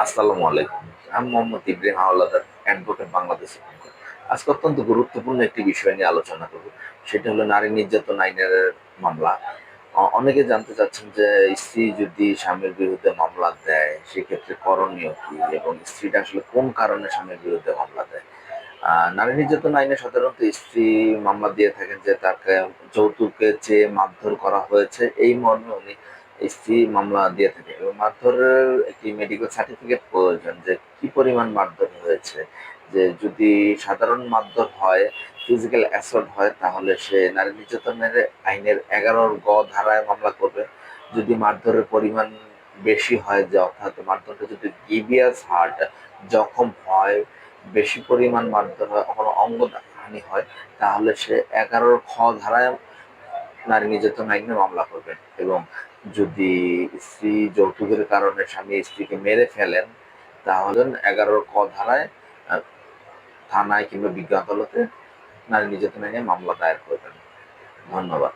আসসালামু আলাইকুম। আমি Mohammad Ibrahim Howlader, advocate Bangladesh supreme court. আজকে অত্যন্ত গুরুত্বপূর্ণ একটি বিষয় নিয়ে আলোচনা করব। সেটা হলো নারী নির্যাতন আইনের মামলা। অনেকে জানতে চাচ্ছেন যে স্ত্রী যদি স্বামীর বিরুদ্ধে মামলা দেয় সেক্ষেত্রে করণীয় কি, এবং স্ত্রীটা আসলে কোন কারণে স্বামীর বিরুদ্ধে মামলা দেয়। নারী নির্যাতন আইনে সাধারণত স্ত্রী মামলা দিয়ে থাকেন যে তাকে যৌতুকে চেয়ে মারধর করা হয়েছে, এই মর্মে উনি স্ত্রী মামলা দিয়ে থাকে, এবং মারধরের একটি মেডিকেল সার্টিফিকেট প্রয়োজন যে কি পরিমাণ মারধর হয়েছে। যে যদি সাধারণ মারধর হয়, ফিজিক্যাল অ্যাসল্ট হয়, তাহলে সে নারী নির্যাতনের আইনের 11 ধারায় মামলা করবে। যদি মারধরের পরিমাণ বেশি হয়, যে অর্থাৎ মারধরটা যদি গিভিয়াস হার্ট, জখম হয়, বেশি পরিমাণ মারধর হয়, কখনো অঙ্গহানি হয়, তাহলে সে 11 ধারায় নারী নির্যাতন আইনে মামলা করবেন। এবং যদি স্ত্রী যৌতুকের কারণে স্বামী স্ত্রীকে মেরে ফেলেন, তাহলে 11 ধারায় আহ, থানায় কিংবা বিজ্ঞ আদালতে নারী নির্যাতন আইনে মামলা দায়ের করবেন। ধন্যবাদ।